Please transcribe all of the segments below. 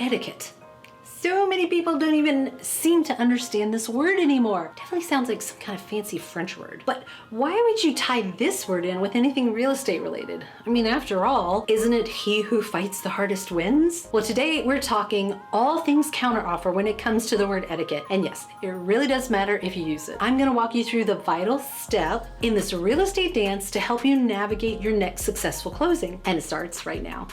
etiquette. So many people don't even seem to understand this word anymore. Definitely sounds like some kind of fancy French word. But why would you tie this word in with anything real estate related? I mean, after all, isn't it he who fights the hardest wins? Well, today we're talking all things counteroffer when it comes to the word etiquette. And yes, it really does matter if you use it. I'm gonna walk you through the vital step in this real estate dance to help you navigate your next successful closing. And it starts right now.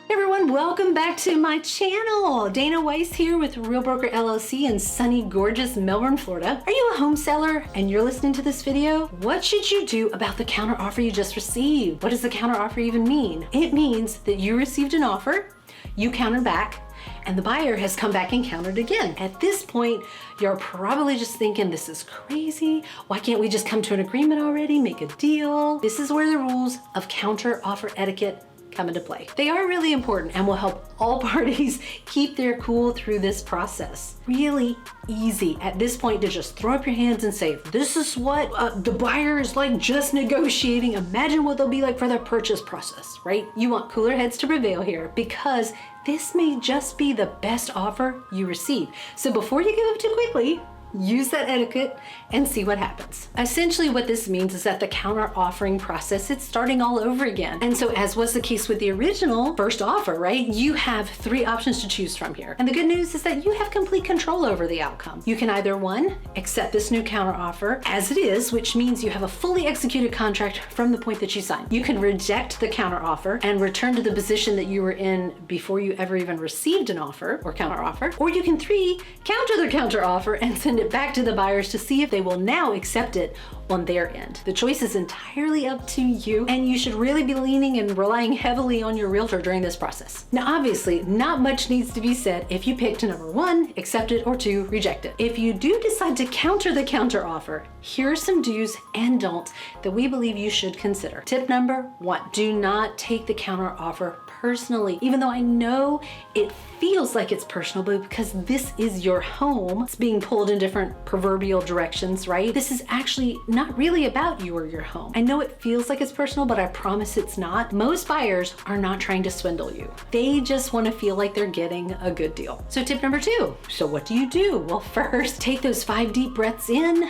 Everyone, welcome back to my channel. Dana Weis here with Real Broker LLC in sunny, gorgeous Melbourne, Florida. Are you a home seller and you're listening to this video? What should you do about the counteroffer you just received? What does the counteroffer even mean? It means that you received an offer, you countered back, and the buyer has come back and countered again. At this point, you're probably just thinking, this is crazy. Why can't we just come to an agreement already, make a deal? This is where the rules of counteroffer etiquette come into play. They are really important and will help all parties keep their cool through this process. Really easy at this point to just throw up your hands and say, this is what the buyer is like just negotiating. Imagine what they'll be like for their purchase process, right? You want cooler heads to prevail here because this may just be the best offer you receive. So before you give up too quickly, use that etiquette and see what happens. Essentially what this means is that the counter offering process, it's starting all over again. And so as was the case with the original first offer, right? You have three options to choose from here. And the good news is that you have complete control over the outcome. You can either one, accept this new counter offer as it is, which means you have a fully executed contract from the point that you signed. You can reject the counter offer and return to the position that you were in before you ever even received an offer or counter offer. Or you can three, counter the counter offer and send it back to the buyers to see if they will now accept it on their end. The choice is entirely up to you, and you should really be leaning and relying heavily on your realtor during this process. Now, obviously, not much needs to be said if you picked number one, accept it, or two, reject it. If you do decide to counter the counter offer, here are some do's and don'ts that we believe you should consider. Tip number one, do not take the counter offer personally, even though I know it feels like it's personal, but because this is your home, it's being pulled in different proverbial directions, right? This is actually not really about you or your home. I know it feels like it's personal, but I promise it's not. Most buyers are not trying to swindle you. They just want to feel like they're getting a good deal. So tip number two, so what do? Well, first, take those 5 deep breaths in,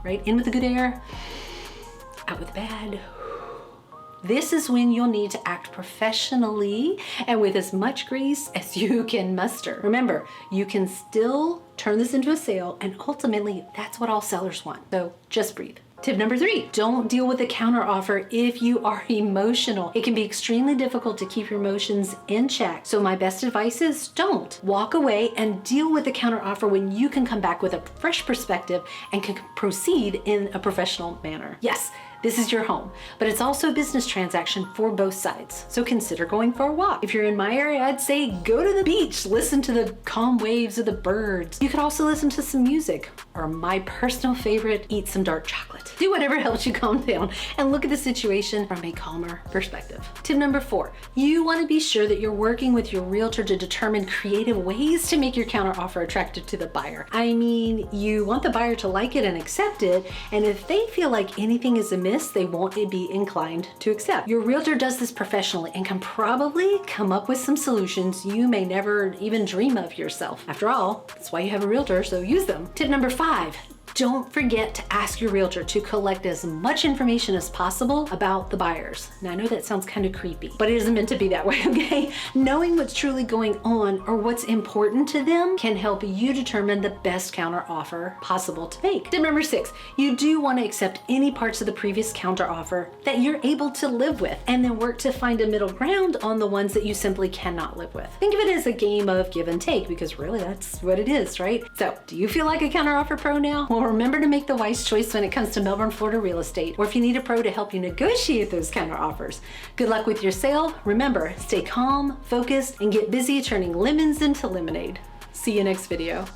right? In with the good air, out with the bad. This is when you'll need to act professionally and with as much grace as you can muster. Remember, you can still turn this into a sale, and ultimately that's what all sellers want. So just breathe. Tip number three, don't deal with a counter offer if you are emotional. It can be extremely difficult to keep your emotions in check. So my best advice is don't. Walk away and deal with the counter offer when you can come back with a fresh perspective and can proceed in a professional manner. Yes, this is your home, but it's also a business transaction for both sides. So consider going for a walk. If you're in my area, I'd say go to the beach, listen to the calm waves of the birds. You could also listen to some music, or my personal favorite, eat some dark chocolate. Do whatever helps you calm down and look at the situation from a calmer perspective. Tip number four, you want to be sure that you're working with your realtor to determine creative ways to make your counter offer attractive to the buyer. I mean, you want the buyer to like it and accept it, and if they feel like anything is amiss, they won't be inclined to accept. Your realtor does this professionally and can probably come up with some solutions you may never even dream of yourself. After all, that's why you have a realtor, so use them. Tip number five, don't forget to ask your realtor to collect as much information as possible about the buyers. Now, I know that sounds kind of creepy, but it isn't meant to be that way, okay? Knowing what's truly going on or what's important to them can help you determine the best counter offer possible to make. Tip number six, you do want to accept any parts of the previous counter offer that you're able to live with, and then work to find a middle ground on the ones that you simply cannot live with. Think of it as a game of give and take, because really that's what it is, right? So, do you feel like a counter offer pro now? Well, remember to make the wise choice when it comes to Melbourne, Florida real estate, or if you need a pro to help you negotiate those counter offers. Good luck with your sale. Remember, stay calm, focused, and get busy turning lemons into lemonade. See you next video.